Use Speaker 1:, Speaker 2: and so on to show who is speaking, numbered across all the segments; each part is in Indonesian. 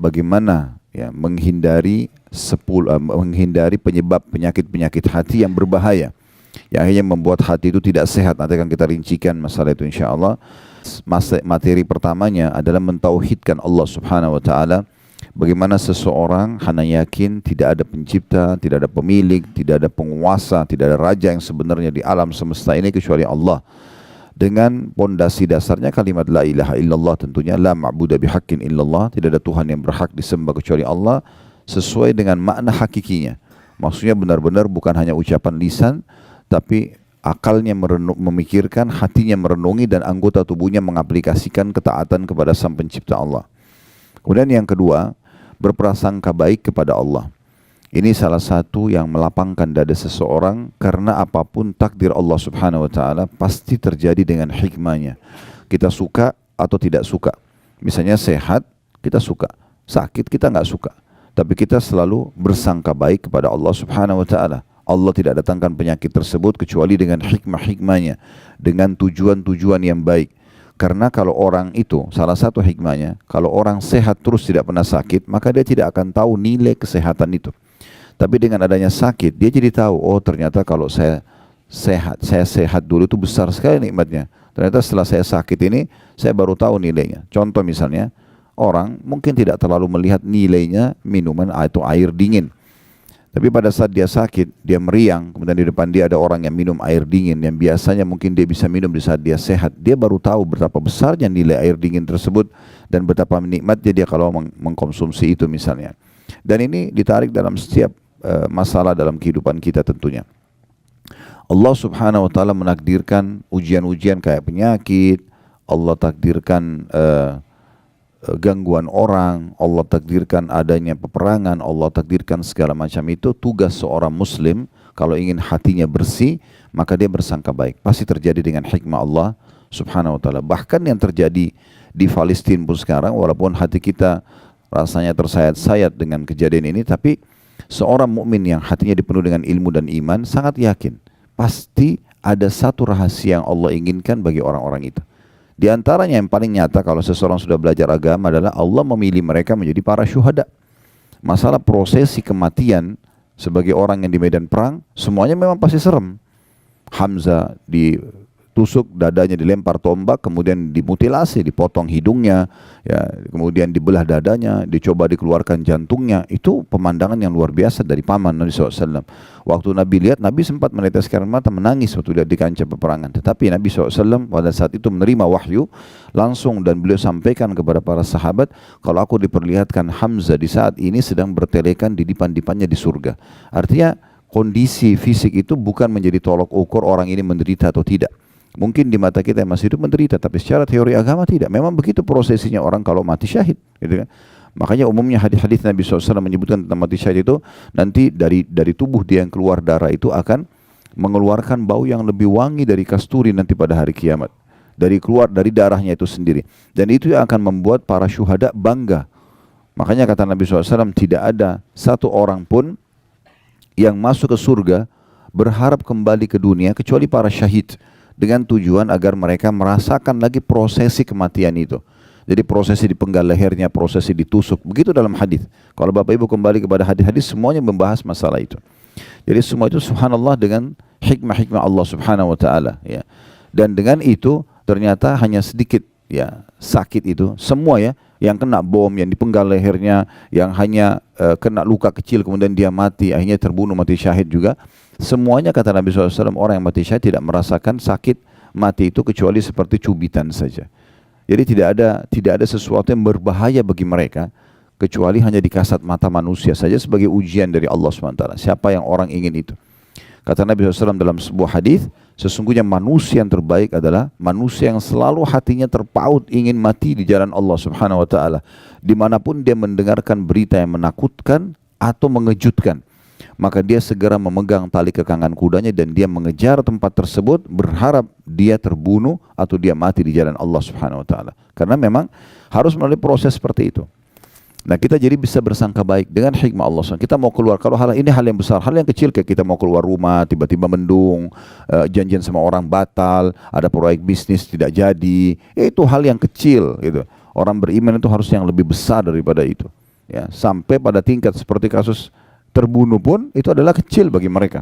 Speaker 1: bagaimana ya menghindari penyebab penyakit-penyakit hati yang berbahaya, yang akhirnya membuat hati itu tidak sehat. Nanti akan kita rincikan masalah itu insyaallah. Materi pertamanya adalah mentauhidkan Allah Subhanahu wa taala. Bagaimana seseorang hanya yakin tidak ada pencipta, tidak ada pemilik, tidak ada penguasa, tidak ada raja yang sebenarnya di alam semesta ini kecuali Allah. Dengan pondasi dasarnya kalimat la ilaha illallah, tentunya la ma'budu bihaqqin illallah, tidak ada Tuhan yang berhak disembah kecuali Allah, sesuai dengan makna hakikinya. Maksudnya benar-benar bukan hanya ucapan lisan, tapi akalnya memikirkan, hatinya merenungi, dan anggota tubuhnya mengaplikasikan ketaatan kepada Sang Pencipta Allah. Kemudian yang kedua, berprasangka baik kepada Allah. Ini salah satu yang melapangkan dada seseorang, karena apapun takdir Allah Subhanahu wa taala pasti terjadi dengan hikmahnya. Kita suka atau tidak suka. Misalnya sehat, kita suka. Sakit, kita nggak suka. Tapi kita selalu bersangka baik kepada Allah Subhanahu wa taala. Allah tidak datangkan penyakit tersebut kecuali dengan hikmah-hikmahnya, dengan tujuan-tujuan yang baik. Karena kalau orang itu, salah satu hikmahnya, kalau orang sehat terus tidak pernah sakit, maka dia tidak akan tahu nilai kesehatan itu. Tapi dengan adanya sakit, dia jadi tahu, oh ternyata kalau saya sehat dulu itu besar sekali nikmatnya. Ternyata setelah saya sakit ini, saya baru tahu nilainya. Contoh misalnya, orang mungkin tidak terlalu melihat nilainya minuman atau air dingin. Tapi pada saat dia sakit, dia meriang, kemudian di depan dia ada orang yang minum air dingin, yang biasanya mungkin dia bisa minum di saat dia sehat. Dia baru tahu betapa besarnya nilai air dingin tersebut, dan betapa nikmatnya dia kalau mengkonsumsi itu misalnya. Dan ini ditarik dalam setiap masalah dalam kehidupan kita tentunya. Allah Subhanahu wa taala menakdirkan ujian-ujian kayak penyakit, Allah takdirkan gangguan orang, Allah takdirkan adanya peperangan, Allah takdirkan segala macam itu. Tugas seorang muslim kalau ingin hatinya bersih, maka dia bersangka baik. Pasti terjadi dengan hikmah Allah Subhanahu wa taala. Bahkan yang terjadi di Palestina pun sekarang, walaupun hati kita rasanya tersayat-sayat dengan kejadian ini, tapi seorang mukmin yang hatinya dipenuhi dengan ilmu dan iman sangat yakin pasti ada satu rahasia yang Allah inginkan bagi orang-orang itu. Di antaranya yang paling nyata kalau seseorang sudah belajar agama adalah Allah memilih mereka menjadi para syuhada. Masalah prosesi kematian sebagai orang yang di medan perang, semuanya memang pasti serem. Hamzah ditusuk, dadanya dilempar tombak, kemudian dimutilasi, dipotong hidungnya, ya, kemudian dibelah dadanya, dicoba dikeluarkan jantungnya. Itu pemandangan yang luar biasa dari paman Nabi SAW. Waktu Nabi lihat, Nabi sempat meneteskan air mata, menangis waktu lihat di kancah peperangan. Tetapi Nabi SAW pada saat itu menerima wahyu langsung, dan beliau sampaikan kepada para sahabat, kalau aku diperlihatkan Hamzah di saat ini sedang bertelekan di dipan-dipannya di surga. Artinya kondisi fisik itu bukan menjadi tolok ukur orang ini menderita atau tidak. Mungkin di mata kita yang masih hidup menderita, tapi secara teori agama tidak. Memang begitu prosesinya orang kalau mati syahid, gitu kan. Makanya umumnya hadis-hadis Nabi SAW menyebutkan tentang mati syahid itu, nanti dari tubuh dia yang keluar darah itu akan mengeluarkan bau yang lebih wangi dari kasturi nanti pada hari kiamat. Keluar dari darahnya itu sendiri. Dan itu yang akan membuat para syuhada bangga. Makanya kata Nabi SAW, tidak ada satu orang pun yang masuk ke surga berharap kembali ke dunia kecuali para syahid, dengan tujuan agar mereka merasakan lagi prosesi kematian itu. Jadi prosesi dipenggal lehernya, prosesi ditusuk, begitu dalam hadis. Kalau Bapak Ibu kembali kepada hadis-hadis, semuanya membahas masalah itu. Jadi semua itu subhanallah dengan hikmah-hikmah Allah Subhanahu wa taala, ya. Dan dengan itu ternyata hanya sedikit ya sakit itu, semua ya, yang kena bom, yang dipenggal lehernya, yang hanya kena luka kecil kemudian dia mati, akhirnya terbunuh mati syahid juga. Semuanya kata Nabi SAW, orang yang mati syahid tidak merasakan sakit mati itu kecuali seperti cubitan saja. Jadi tidak ada sesuatu yang berbahaya bagi mereka kecuali hanya di kasat mata manusia saja sebagai ujian dari Allah SWT. Siapa yang orang ingin itu? Kata Nabi SAW dalam sebuah hadis, sesungguhnya manusia yang terbaik adalah manusia yang selalu hatinya terpaut ingin mati di jalan Allah Subhanahu wa taala. Dimanapun dia mendengarkan berita yang menakutkan atau mengejutkan, maka dia segera memegang tali kekangan kudanya dan dia mengejar tempat tersebut, berharap dia terbunuh atau dia mati di jalan Allah Subhanahu wa taala. Karena memang harus melalui proses seperti itu. Nah, kita jadi bisa bersangka baik dengan hikmah Allah SWT. Kita mau keluar, kalau ini hal yang besar, hal yang kecil kayak kita mau keluar rumah, tiba-tiba mendung, janjian sama orang batal, ada proyek bisnis tidak jadi, itu hal yang kecil gitu. Orang beriman itu harus yang lebih besar daripada itu. Ya, sampai pada tingkat seperti kasus terbunuh pun itu adalah kecil bagi mereka.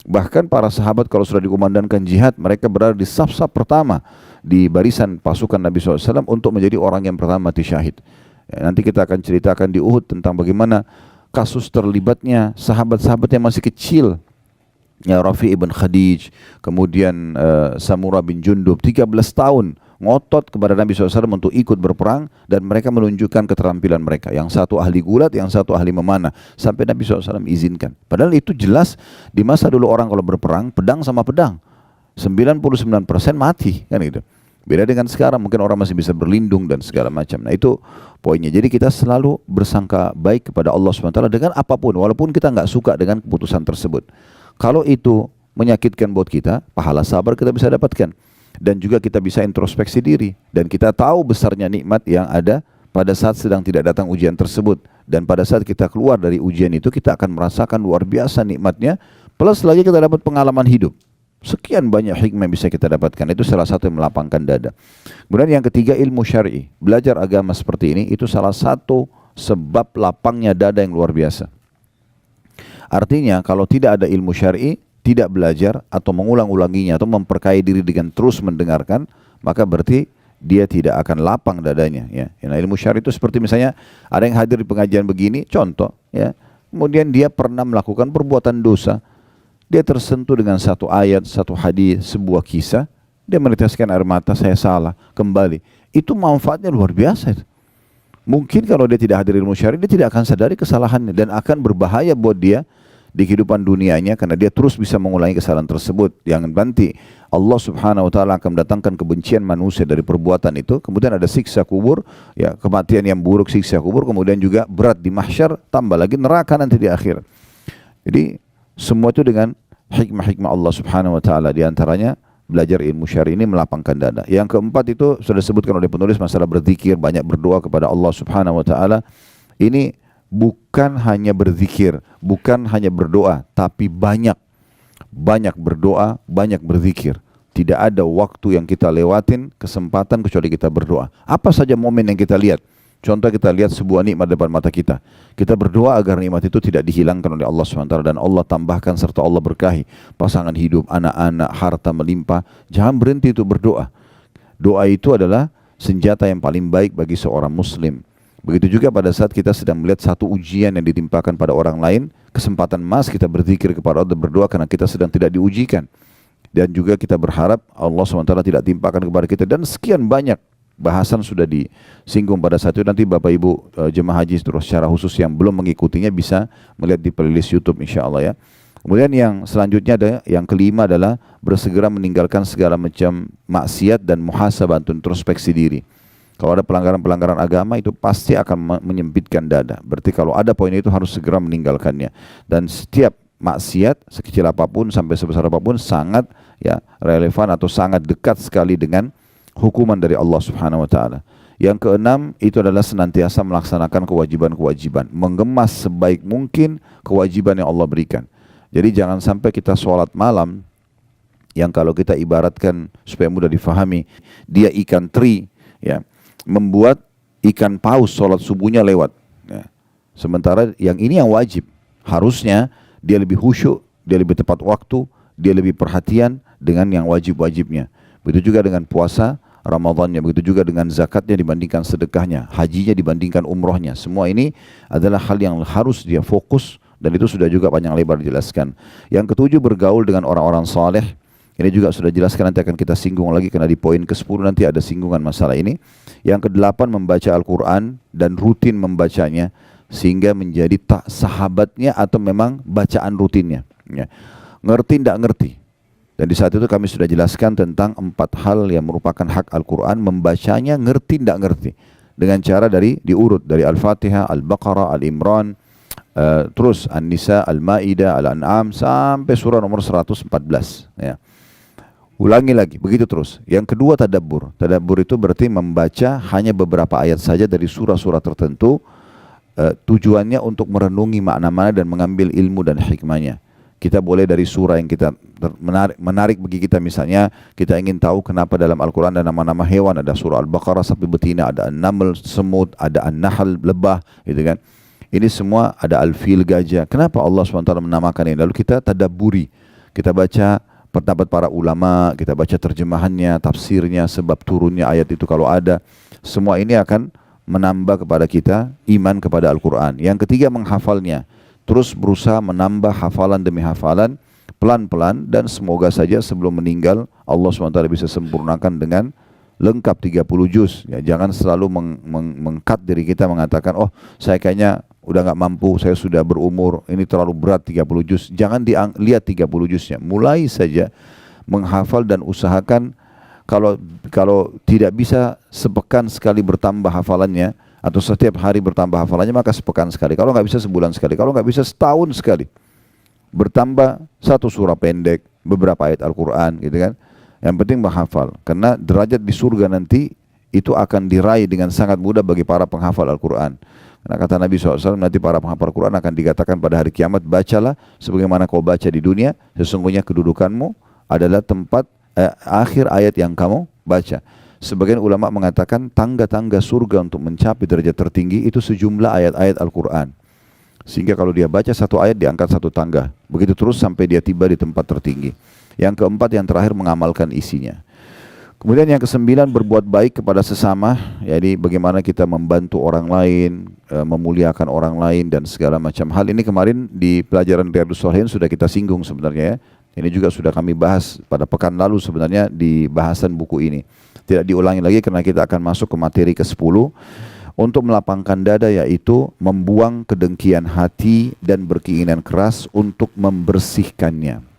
Speaker 1: Bahkan para sahabat kalau sudah dikumandangkan jihad, mereka berada di saf-saf pertama di barisan pasukan Nabi SAW untuk menjadi orang yang pertama mati syahid. Ya, nanti kita akan ceritakan di Uhud tentang bagaimana kasus terlibatnya sahabat-sahabat yang masih kecil. Ya, Rafi ibn Khadij, kemudian Samurah bin Jundub, 13 tahun ngotot kepada Nabi SAW untuk ikut berperang, dan mereka menunjukkan keterampilan mereka. Yang satu ahli gulat, yang satu ahli memanah, sampai Nabi SAW izinkan. Padahal itu jelas di masa dulu orang kalau berperang pedang sama pedang 99% mati kan gitu. Beda dengan sekarang, mungkin orang masih bisa berlindung dan segala macam. Nah itu poinnya. Jadi kita selalu bersangka baik kepada Allah SWT dengan apapun, walaupun kita nggak suka dengan keputusan tersebut. Kalau itu menyakitkan buat kita, pahala sabar kita bisa dapatkan. Dan juga kita bisa introspeksi diri. Dan kita tahu besarnya nikmat yang ada pada saat sedang tidak datang ujian tersebut. Dan pada saat kita keluar dari ujian itu, kita akan merasakan luar biasa nikmatnya. Plus lagi kita dapat pengalaman hidup. Sekian banyak hikmah yang bisa kita dapatkan. Itu salah satu yang melapangkan dada. Kemudian yang ketiga, ilmu syar'i. Belajar agama seperti ini, itu salah satu sebab lapangnya dada yang luar biasa. Artinya kalau tidak ada ilmu syar'i, tidak belajar atau mengulang-ulanginya atau memperkaya diri dengan terus mendengarkan, maka berarti dia tidak akan lapang dadanya. Ya. Nah, ilmu syar'i itu seperti misalnya ada yang hadir di pengajian begini, contoh, ya, kemudian dia pernah melakukan perbuatan dosa, dia tersentuh dengan satu ayat, satu hadis, sebuah kisah, dia meneteskan air mata, saya salah, kembali. Itu manfaatnya luar biasa. Itu. Mungkin kalau dia tidak hadir ilmu syar'i, dia tidak akan sadari kesalahannya dan akan berbahaya buat dia di kehidupan dunianya, karena dia terus bisa mengulangi kesalahan tersebut. Yang nanti Allah Subhanahu wa taala akan mendatangkan kebencian manusia dari perbuatan itu, kemudian ada siksa kubur, ya, kematian yang buruk, siksa kubur, kemudian juga berat di mahsyar, tambah lagi neraka nanti di akhir. Jadi semua itu dengan hikmah-hikmah Allah Subhanahu wa taala, di antaranya belajar ilmu syar'i ini melapangkan dada. Yang keempat itu sudah disebutkan oleh penulis, masalah berzikir, banyak berdoa kepada Allah Subhanahu wa taala. Ini bukan hanya berzikir, bukan hanya berdoa, tapi banyak berdoa, banyak berzikir. Tidak ada waktu yang kita lewatin, kesempatan kecuali kita berdoa. Apa saja momen yang kita lihat. Contoh kita lihat sebuah nikmat depan mata kita. Kita berdoa agar nikmat itu tidak dihilangkan oleh Allah SWT dan Allah tambahkan serta Allah berkahi. Pasangan hidup, anak-anak, harta melimpah. Jangan berhenti itu berdoa. Doa itu adalah senjata yang paling baik bagi seorang muslim. Begitu juga pada saat kita sedang melihat satu ujian yang ditimpakan pada orang lain, kesempatan emas kita berzikir kepada Allah, berdoa karena kita sedang tidak diujikan. Dan juga kita berharap Allah SWT tidak timpakan kepada kita. Dan sekian banyak bahasan sudah disinggung pada saat itu. Nanti Bapak Ibu jemaah haji terus secara khusus yang belum mengikutinya bisa melihat di playlist YouTube insyaAllah ya. Kemudian yang selanjutnya ada, yang kelima adalah bersegera meninggalkan segala macam maksiat dan muhasabah untuk introspeksi diri. Kalau ada pelanggaran-pelanggaran agama itu pasti akan menyempitkan dada. Berarti kalau ada poin itu harus segera meninggalkannya. Dan setiap maksiat sekecil apapun sampai sebesar apapun sangat ya relevan atau sangat dekat sekali dengan hukuman dari Allah Subhanahu wa taala. Yang keenam itu adalah senantiasa melaksanakan kewajiban-kewajiban, mengemas sebaik mungkin kewajiban yang Allah berikan. Jadi jangan sampai kita sholat malam yang kalau kita ibaratkan supaya mudah difahami, dia ikan teri ya, membuat ikan paus sholat subuhnya lewat ya. Sementara yang ini yang wajib, harusnya dia lebih khusyuk, dia lebih tepat waktu, dia lebih perhatian dengan yang wajib-wajibnya. Begitu juga dengan puasa Ramadannya, begitu juga dengan zakatnya dibandingkan sedekahnya, hajinya dibandingkan umrohnya. Semua ini adalah hal yang harus dia fokus, dan itu sudah juga panjang lebar dijelaskan. Yang ketujuh, bergaul dengan orang-orang saleh. Ini juga sudah jelaskan, nanti akan kita singgung lagi karena di poin ke-10 nanti ada singgungan masalah ini. Yang ke-8, membaca Al-Quran dan rutin membacanya sehingga menjadi tak sahabatnya atau memang bacaan rutinnya ya. Ngerti tidak ngerti. Dan di saat itu kami sudah jelaskan tentang 4 hal yang merupakan hak Al-Quran, membacanya ngerti tidak ngerti. Dengan cara diurut dari Al-Fatihah, Al-Baqarah, Al-Imran, terus An-Nisa, Al-Ma'idah, Al-An'am sampai surah nomor 114 ya. Ulangi lagi, begitu terus. Yang kedua, tadabbur. Tadabbur itu berarti membaca hanya beberapa ayat saja dari surah-surah tertentu, tujuannya untuk merenungi makna-makna dan mengambil ilmu dan hikmahnya. Kita boleh dari surah yang kita menarik bagi kita, misalnya kita ingin tahu kenapa dalam Al-Quran ada nama-nama hewan, ada surah Al-Baqarah sapi betina, ada An-Naml semut, ada An-Nahl lebah, gitu kan. Ini semua ada al-fil, gajah. Kenapa Allah SWT menamakan ini? Lalu kita tadabburi, kita baca pendapat para ulama, kita baca terjemahannya, tafsirnya, sebab turunnya ayat itu kalau ada. Semua ini akan menambah kepada kita iman kepada Al-Quran. Yang ketiga, menghafalnya. Terus berusaha menambah hafalan demi hafalan, pelan-pelan, dan semoga saja sebelum meninggal Allah SWT bisa sempurnakan dengan lengkap 30 juz. Ya, jangan selalu mengkat diri kita mengatakan, oh saya kayaknya udah nggak mampu, saya sudah berumur, ini terlalu berat 30 juz. Jangan lihat 30 juznya. Mulai saja menghafal dan usahakan kalau tidak bisa sepekan sekali bertambah hafalannya atau setiap hari bertambah hafalannya, maka sepekan sekali. Kalau nggak bisa sebulan sekali. Kalau nggak bisa setahun sekali. Bertambah satu surah pendek, beberapa ayat Al-Quran gitu kan. Yang penting menghafal. Karena derajat di surga nanti itu akan diraih dengan sangat mudah bagi para penghafal Al-Quran. Karena kata Nabi SAW, nanti para penghafal Al-Quran akan dikatakan pada hari kiamat, bacalah sebagaimana kau baca di dunia, sesungguhnya kedudukanmu adalah tempat akhir ayat yang kamu baca. Sebagian ulama mengatakan tangga-tangga surga untuk mencapai derajat tertinggi itu sejumlah ayat-ayat Al-Quran. Sehingga kalau dia baca satu ayat diangkat satu tangga. Begitu terus sampai dia tiba di tempat tertinggi. Yang keempat, yang terakhir, mengamalkan isinya. Kemudian yang kesembilan, berbuat baik kepada sesama. Jadi bagaimana kita membantu orang lain, memuliakan orang lain dan segala macam hal. Ini kemarin di pelajaran Riyadhus Shalihin sudah kita singgung sebenarnya ya. Ini juga sudah kami bahas pada pekan lalu sebenarnya di bahasan buku ini. Tidak diulangi lagi karena kita akan masuk ke materi ke-10 untuk melapangkan dada, yaitu membuang kedengkian hati dan berkeinginan keras untuk membersihkannya.